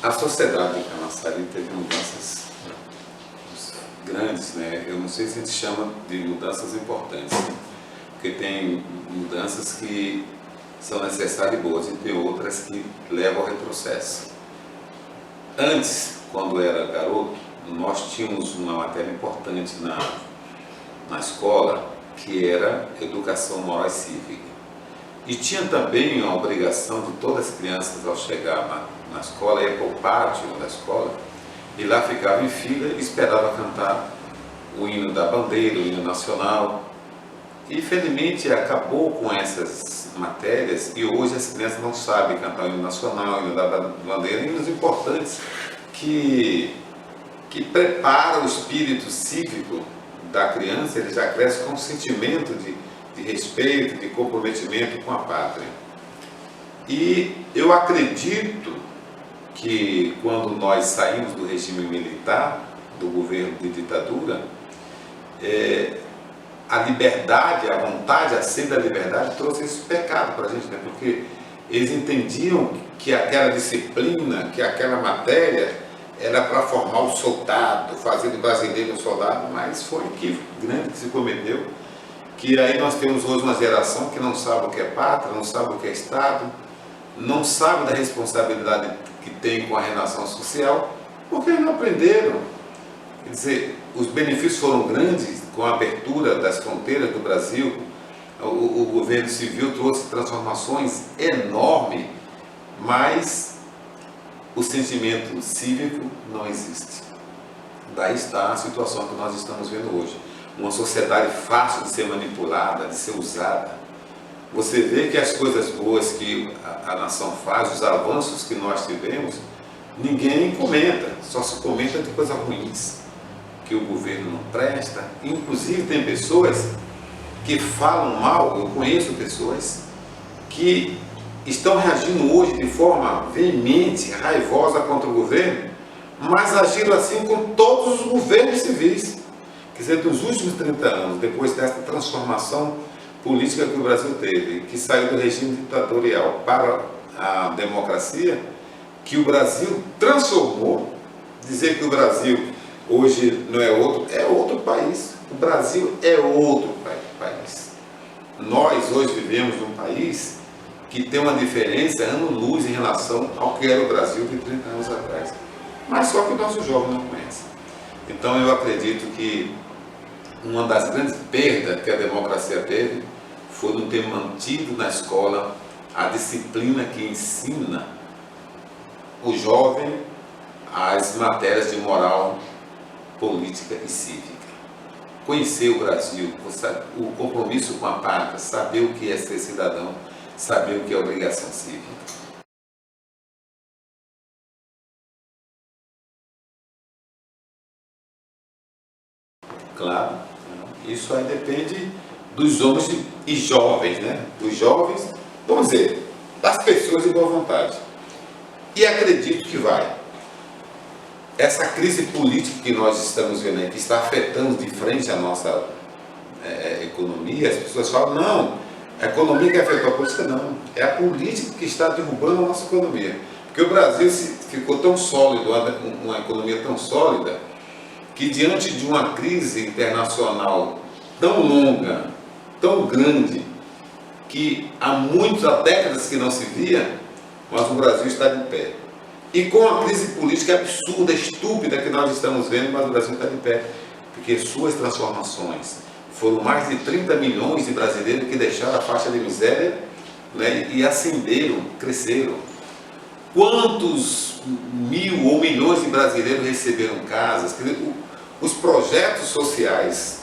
A sociedade de Camaçari teve mudanças grandes, né? Eu não sei se a gente chama de mudanças importantes, porque tem mudanças que são necessárias e boas, e tem outras que levam ao retrocesso. Antes, quando eu era garoto, nós tínhamos uma matéria importante na escola, que era Educação Moral e Cívica. E tinha também a obrigação de todas as crianças, ao chegar na escola, ia para o pátio da escola, e lá ficava em fila e esperava cantar o hino da bandeira, o hino nacional. E felizmente acabou com essas matérias, e hoje as crianças não sabem cantar o hino nacional, o hino da bandeira, hinos importantes que preparam o espírito cívico da criança. Ele já cresce com um sentimento de respeito, de comprometimento com a pátria. E eu acredito que quando nós saímos do regime militar, do governo de ditadura, a liberdade, a vontade, a sede da liberdade trouxe esse pecado para a gente, né? Porque eles entendiam que aquela disciplina, que aquela matéria era para formar o soldado, fazer do brasileiro um soldado, mas foi um equívoco grande que se cometeu, que aí nós temos hoje uma geração que não sabe o que é pátria, não sabe o que é Estado, não sabe da responsabilidade que tem com a relação social, porque eles não aprenderam. Quer dizer, os benefícios foram grandes com a abertura das fronteiras do Brasil. O governo civil trouxe transformações enormes, mas o sentimento cívico não existe. Daí está a situação que nós estamos vendo hoje. Uma sociedade fácil de ser manipulada, de ser usada. Você vê que as coisas boas que a nação faz, os avanços que nós tivemos, ninguém comenta, só se comenta de coisas ruins, que o governo não presta. Inclusive tem pessoas que falam mal, eu conheço pessoas que estão reagindo hoje de forma veemente, raivosa contra o governo, mas agiram assim com todos os governos civis. Quer dizer, dos últimos 30 anos, depois dessa transformação política que o Brasil teve, que saiu do regime ditatorial para a democracia, que o Brasil transformou. Dizer que o Brasil hoje não é outro país. O Brasil é outro país. Nós hoje vivemos num país que tem uma diferença ano-luz em relação ao que era o Brasil de 30 anos atrás. Mas só que o nosso jovem não conhece. Então eu acredito que uma das grandes perdas que a democracia teve foi não ter mantido na escola a disciplina que ensina o jovem as matérias de moral, política e cívica. Conhecer o Brasil, o compromisso com a pátria, saber o que é ser cidadão, saber o que é obrigação cívica. Claro, isso aí depende dos homens e jovens, né? Dos jovens, vamos dizer, das pessoas de boa vontade. E acredito que vai. Essa crise política que nós estamos vendo aí, que está afetando de frente a nossa economia, as pessoas falam, não, a economia que afetou a política, não. É a política que está derrubando a nossa economia. Porque o Brasil ficou tão sólido, uma economia tão sólida, que diante de uma crise internacional tão longa, tão grande, que há décadas que não se via, mas o Brasil está de pé. E com a crise política absurda, estúpida que nós estamos vendo, mas o Brasil está de pé. Porque suas transformações foram mais de 30 milhões de brasileiros que deixaram a faixa de miséria, né, e ascenderam, cresceram. Quantos mil ou milhões de brasileiros receberam casas? Os projetos sociais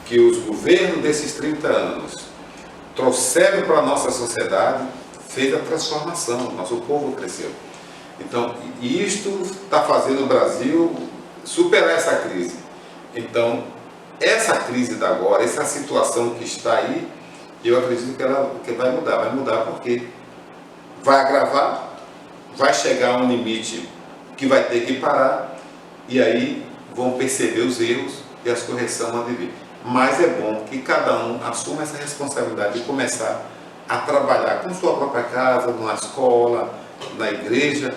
que os governos desses 30 anos trouxeram para a nossa sociedade fez a transformação, nosso povo cresceu. Então, isto está fazendo o Brasil superar essa crise. Então, essa crise da agora, essa situação que está aí, eu acredito que vai mudar porque vai agravar, vai chegar a um limite que vai ter que parar, e aí vão perceber os erros e as correções vão vir. Mas é bom que cada um assuma essa responsabilidade de começar a trabalhar com sua própria casa, na escola, na igreja,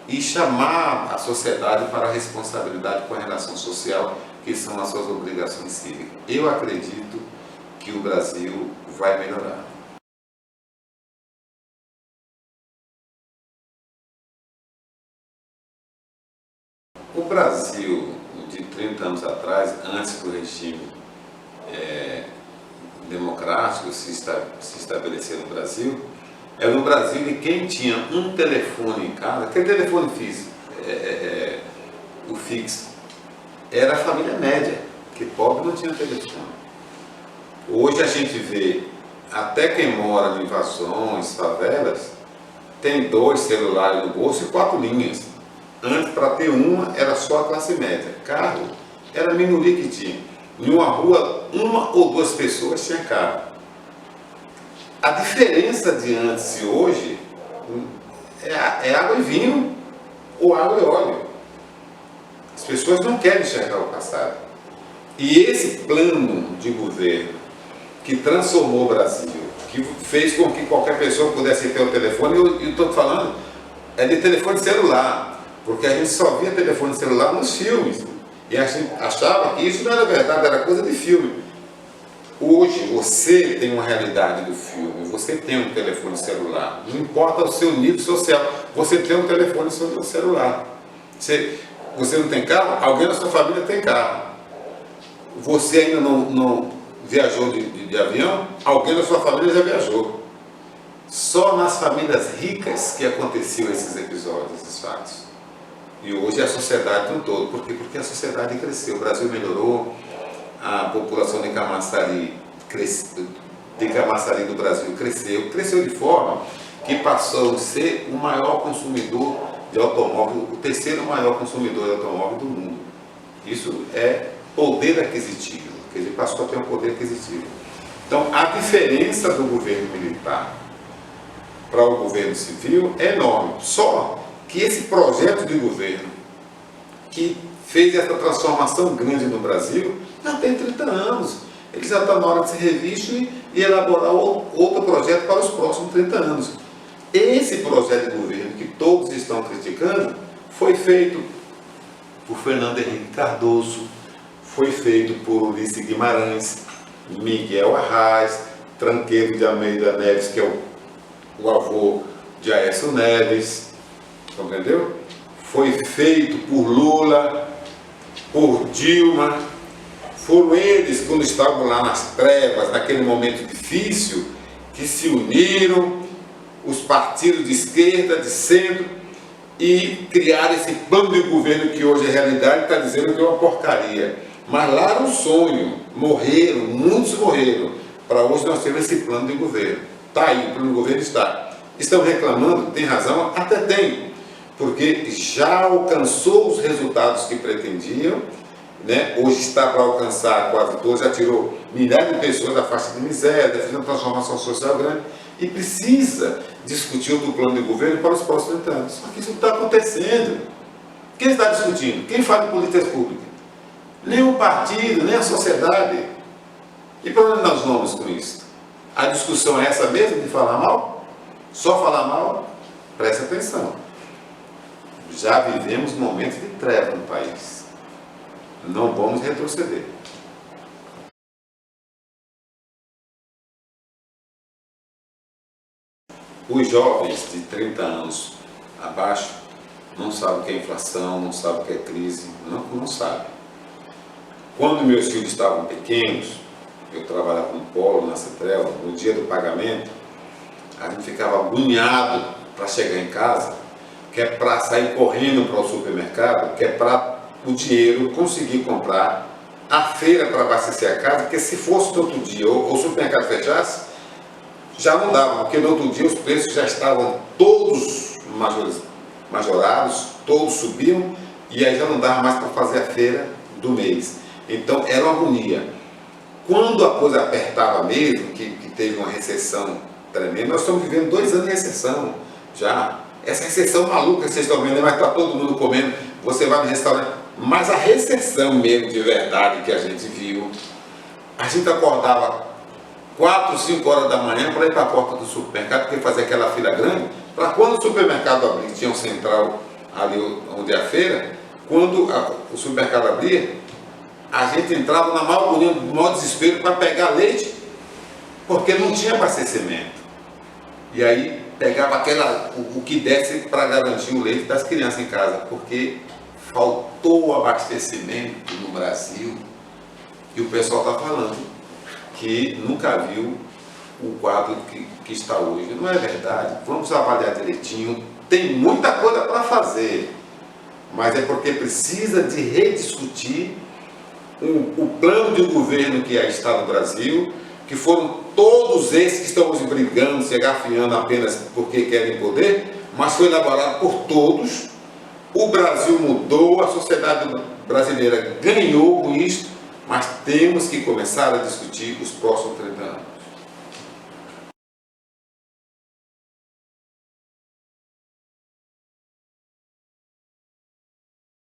e chamar a sociedade para a responsabilidade com a relação social, que são as suas obrigações cívicas. Eu acredito que o Brasil vai melhorar. O Brasil, de 30 anos atrás, antes do regime democrático se estabelecer no Brasil, era um Brasil de quem tinha um telefone em casa, aquele telefone fixo, o fixo, era a família média, que pobre não tinha telefone. Hoje a gente vê, até quem mora em invasões, favelas, tem 2 celulares no bolso e 4 linhas. Antes, para ter uma, era só a classe média. Carro, era a minoria que tinha. Em uma rua, 1 ou 2 pessoas tinham carro. A diferença de antes e hoje é água e vinho ou água e óleo. As pessoas não querem enxergar o passado. E esse plano de governo que transformou o Brasil, que fez com que qualquer pessoa pudesse ter o telefone, eu estou falando de telefone celular. Porque a gente só via telefone celular nos filmes. E a gente achava que isso não era verdade, era coisa de filme. Hoje você tem uma realidade do filme, você tem um telefone celular. Não importa o seu nível social, você tem um telefone celular. Você não tem carro? Alguém da sua família tem carro. Você ainda não viajou de avião? Alguém da sua família já viajou. Só nas famílias ricas que aconteciam esses episódios, esses fatos. E hoje é a sociedade no todo. Por quê? Porque a sociedade cresceu. O Brasil melhorou, a população de Camaçari do Brasil cresceu de forma que passou a ser o maior consumidor de automóvel, o 3º maior consumidor de automóvel do mundo. Isso é poder aquisitivo, quer dizer, passou a ter um poder aquisitivo. Então, a diferença do governo militar para o governo civil é enorme. Só que esse projeto de governo que fez essa transformação grande no Brasil já tem 30 anos. Ele já está na hora de ser revisto e elaborar outro projeto para os próximos 30 anos. Esse projeto de governo que todos estão criticando foi feito por Fernando Henrique Cardoso, foi feito por Ulisses Guimarães, Miguel Arraes, Tranqueiro de Almeida Neves, que é o avô de Aécio Neves, entendeu? Foi feito por Lula, por Dilma. Foram eles, quando estavam lá nas trevas, naquele momento difícil, que se uniram, os partidos de esquerda, de centro, e criaram esse plano de governo que hoje é realidade, está dizendo que é uma porcaria. Mas lá era um sonho, morreram, muitos morreram, para hoje nós temos esse plano de governo. Está aí, o plano de governo está. Estão reclamando? Tem razão? Até tem, porque já alcançou os resultados que pretendiam, né? Hoje está para alcançar quase todos, já tirou milhares de pessoas da faixa de miséria, fez uma transformação social grande, e precisa discutir outro plano de governo para os próximos 30 anos. Só que isso não está acontecendo. Quem está discutindo? Quem fala em políticas públicas? Nem o partido, nem a sociedade. E para onde nós vamos com isso? A discussão é essa mesmo, de falar mal? Só falar mal? Preste atenção. Já vivemos momentos de treva no país. Não vamos retroceder. Os jovens de 30 anos abaixo não sabem o que é inflação, não sabem o que é crise, não sabem. Quando meus filhos estavam pequenos, eu trabalhava no Polo, na Cetrel, no dia do pagamento, a gente ficava agoniado para chegar em casa, que é para sair correndo para o supermercado, que é para o dinheiro conseguir comprar a feira para abastecer a casa, porque se fosse no outro dia ou o supermercado fechasse, já não dava, porque no outro dia os preços já estavam todos majorados, todos subiam, e aí já não dava mais para fazer a feira do mês. Então era uma agonia. Quando a coisa apertava mesmo, que teve uma recessão tremenda, nós estamos vivendo 2 anos de recessão já. Essa recessão maluca que vocês estão vendo, mas está todo mundo comendo, você vai no restaurante. Mas a recessão mesmo de verdade que a gente viu, a gente acordava 4, 5 horas da manhã para ir para a porta do supermercado, porque fazia aquela fila grande, para quando o supermercado abrir, tinha um central ali onde é a feira, quando o supermercado abria, a gente entrava na maior agonia, no maior desespero para pegar leite, porque não tinha abastecimento. E aí pegava o que desse para garantir o leite das crianças em casa, porque faltou abastecimento no Brasil. E o pessoal está falando que nunca viu o quadro que está hoje. Não é verdade. Vamos avaliar direitinho. Tem muita coisa para fazer, mas é porque precisa de rediscutir o plano de governo que está no Brasil, que foram todos esses que estão hoje brigando, se agafiando apenas porque querem poder, mas foi elaborado por todos. O Brasil mudou, a sociedade brasileira ganhou com isso, mas temos que começar a discutir os próximos 30 anos.